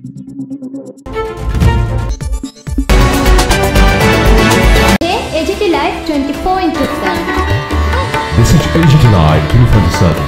AGT Live 24/7. This is AGT Live 24/7.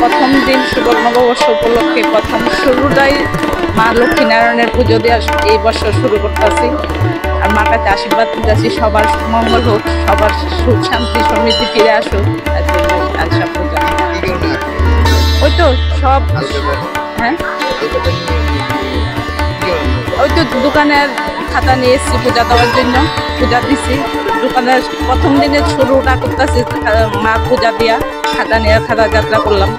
প্রথম দিন সুবর্ণ নববর্ষ উপলক্ষে প্রথম শুরুটাই মা লক্ষ্মীনারায়ণের পুজো দিয়ে এই বছর শুরু করতেছি। আর মার কাছে আশীর্বাদ নিতেছি সবার মঙ্গল হোক, সবার সুখ শান্তি সমৃদ্ধি ফিরে আসুক। ওই তো সব, হ্যাঁ ওই তো দোকানের খাতা নিয়ে এসেছি পূজা দেওয়ার জন্য, পূজা দিছি। দোকানের প্রথম দিনের শুরুটা করতেছি মা পূজা দিয়া, খাতা নিয়ে খাতা যাত্রা করলাম।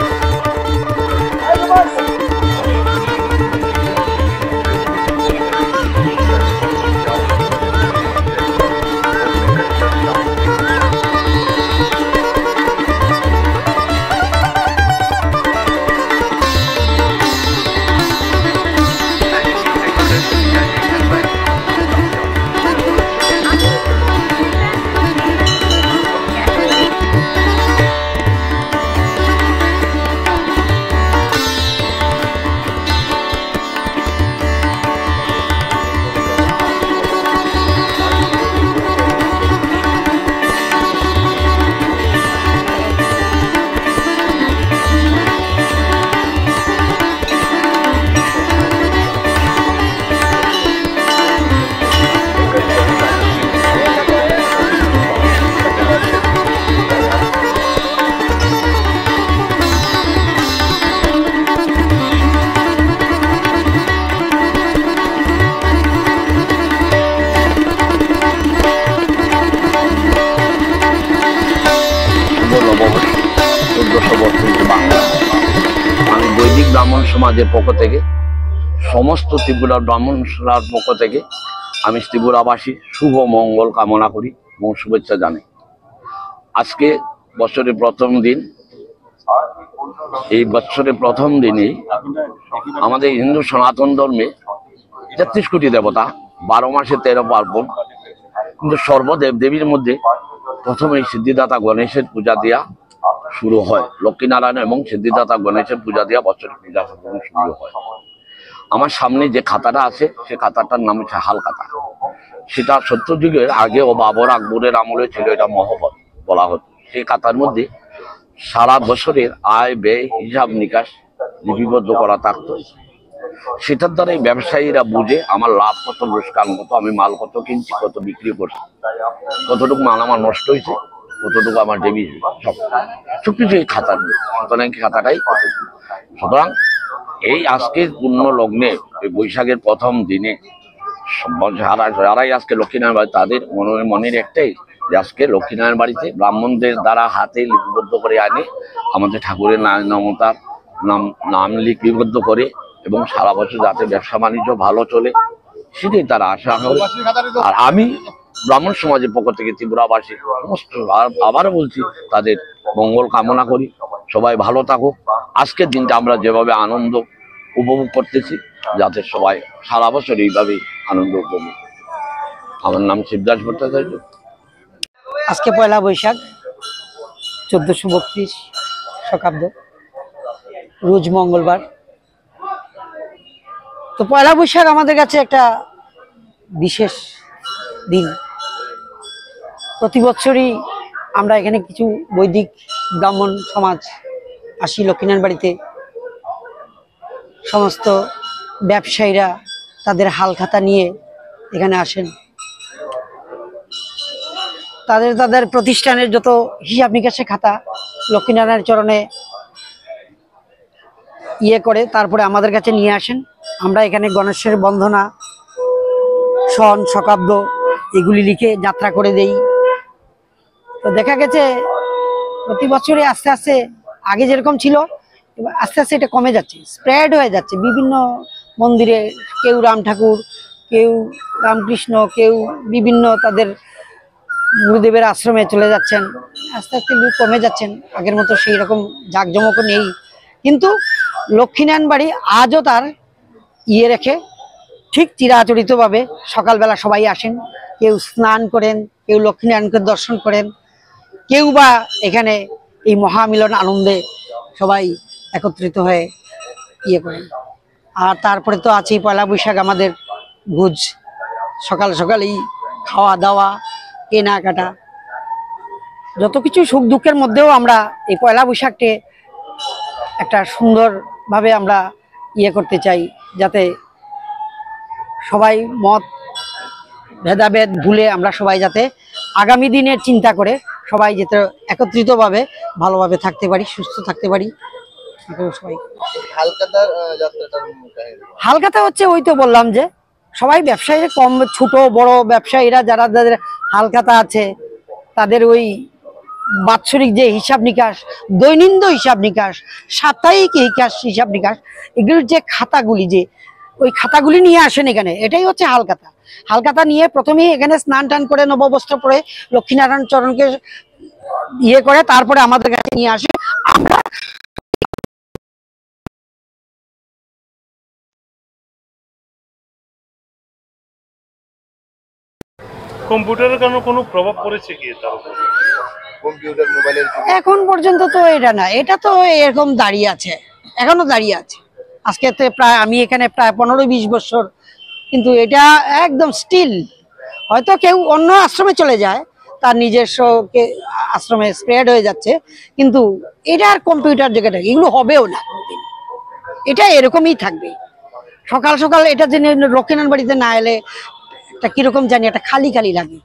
ব্রাহ্মণ সমাজের পক্ষ থেকে সমস্ত ত্রিপুরা ব্রাহ্মণ সমাজের পক্ষ থেকে আমি ত্রিপুরাবাসী শুভ মঙ্গল কামনা করি এবং শুভেচ্ছা জানাই। আজকে বছরের প্রথম দিন, এই বছরের প্রথম দিনেই আমাদের হিন্দু সনাতন ধর্মে ৩৩ কোটি দেবতা, ১২ মাসে ১৩ পার্বণ, কিন্তু সর্বদেব দেবীর মধ্যে প্রথমে সিদ্ধিদাতা গণেশের পূজা দিয়া শুরু হয়। লক্ষ্মীনারায়ণ এবং সিদ্ধিদাতা গণেশের পূজা দিয়া বছরের পূজা শুরু হয়। আমার সামনে যে খাতাটা আছে সে খাতাটার নাম হচ্ছে হাল খাতা। সেটা সত্যযুগের আগে ও বাবর আকবরের আমলে ছিল, এটা মহবত বলা হতো। সেই খাতার মধ্যে সারা বছরের আয় ব্যয় হিসাব নিকাশ লিপিবদ্ধ করা থাকতো। সেটার দ্বারাই ব্যবসায়ীরা বুঝে আমার লাভ কত, লোকসান কত, আমি মাল কত কিনছি, কত বিক্রি করছি, কতটুকু মাল আমার নষ্ট হয়েছে, কতটুকু আমার ডেবিট, সবকিছু এই খাতার মধ্যে। সুতরাং খাতাটাই সুতরাং এই আজকের পূর্ণ লগ্নে, এই বৈশাখের প্রথম দিনে যারাই আজকে লক্ষ্মীনারায়ণ বাড়ি, তাদের মনের একটাই যে আজকে লক্ষ্মীনারায়ণ বাড়িতে ব্রাহ্মণদের দ্বারা হাতে লিপিবদ্ধ করে আনে আমাদের ঠাকুরের নামতার নাম লিপিবদ্ধ করে, এবং সারা বছর যাতে ব্যবসা বাণিজ্য ভালো চলে সেটাই তারা আশা করে। আর আমি ব্রাহ্মণ সমাজের পক্ষ থেকে ত্রিপুরাবাসী সমস্ত, আবারও বলছি, তাদের মঙ্গল কামনা করি। সবাই ভালো থাকুক। আজকের দিনটা আমরা যেভাবে আনন্দ উপভোগ করতেছি, যাতে সবাই সারা বছর এইভাবেই আনন্দ উপভোগ। আমার নাম শিবদাস ভট্টাচার্য। আজকে পয়লা বৈশাখ 1432 শকাব্দ, রোজ মঙ্গলবার। তো পয়লা বৈশাখ আমাদের কাছে একটা বিশেষ দিন। প্রতি বছরই আমরা এখানে কিছু বৈদিক ব্রাহ্মণ সমাজ আসি লক্ষ্মীনারায়ণ বাড়িতে। সমস্ত ব্যবসায়ীরা তাদের হাল খাতা নিয়ে এখানে আসেন। তাদের প্রতিষ্ঠানের যত হিসাব নিকাশের খাতা লক্ষ্মীনারায়ণের চরণে করে তারপরে আমাদের কাছে নিয়ে আসেন। আমরা এখানে গণেশের বন্দনা, সন, শকাব্দ এগুলি লিখে যাত্রা করে দেই। তো দেখা গেছে প্রতি বছরে আস্তে আস্তে আগে যেরকম ছিল আস্তে আস্তে এটা কমে যাচ্ছে, স্প্রেড হয়ে যাচ্ছে বিভিন্ন মন্দিরে। কেউ রাম ঠাকুর, কেউ রামকৃষ্ণ, কেউ বিভিন্ন তাদের গুরুদেবের আশ্রমে চলে যাচ্ছেন। আস্তে আস্তে লোক কমে যাচ্ছেন, আগের মতো সেই রকম জাঁকজমকও নেই। কিন্তু লক্ষ্মীনারায়ণ বাড়ি আজও তার রেখে ঠিক চিরাচরিতভাবে সকালবেলা সবাই আসেন। কেউ স্নান করেন, কেউ লক্ষ্মীনারায়ণকে দর্শন করেন, কেউ বা এখানে এই মহামিলন আনন্দে সবাই একত্রিত হয়ে করেন। আর তারপরে তো আছেই পয়লা বৈশাখ আমাদের ভোজ। সকাল সকালেই খাওয়া দাওয়া, কেনাকাটা, যত কিছু সুখ দুঃখের মধ্যেও আমরা এই পয়লা বৈশাখকে একটা সুন্দরভাবে আমরা করতে চাই, যাতে সবাই মত ভেদাভেদ ভুলে আমরা সবাই যাতে আগামী দিনের চিন্তা করে সবাই যাতে একত্রিতভাবে ভালোভাবে থাকতে পারি, সুস্থ থাকতে পারি। সবাই হালখাতা হচ্ছে ওই তো বললাম যে সবাই ব্যবসায়ীরা, কম ছোট বড় ব্যবসায়ীরা যারা যাদের হালখাতা আছে, তাদের ওই বাৎসরিক যে হিসাব নিকাশ, দৈনন্দিন হিসাব নিকাশ, সাপ্তাহিক হিসাব নিকাশ, এগুলোর যে খাতাগুলি, যে ওই খাতাগুলি নিয়ে আসেন এখানে, এটাই হচ্ছে হালখাতা। হালখাতা নিয়ে প্রথমেই এখানে স্নান টান করে নববস্ত্র পরে লক্ষ্মীনারায়ণ চরণকে করে তারপরে আমাদের কাছে নিয়ে আসে। আমরা কম্পিউটারের কারণে কোনো প্রভাব পড়েছে কি তার উপর? কম্পিউটার, মোবাইলের এখন পর্যন্ত তো এটা না, এটা তো এরকম দাঁড়িয়ে আছে, এখনো দাঁড়িয়ে আছে। আজকে তো প্রায় আমি এখানে প্রায় 15-20 বছর, কিন্তু এটা একদম স্টিল। হয়তো কেউ অন্য আশ্রমে চলে যায়, তার নিজস্ব আশ্রমে স্প্রেড হয়ে যাচ্ছে, কিন্তু এটা আর কম্পিউটার জায়গাটা এগুলো হবেও না, এটা এরকমই থাকবে। সকাল সকাল এটা জেনে লক্ষ্মীনারায়ণ বাড়িতে না এলে একটা কিরকম জানি একটা খালি খালি লাগে।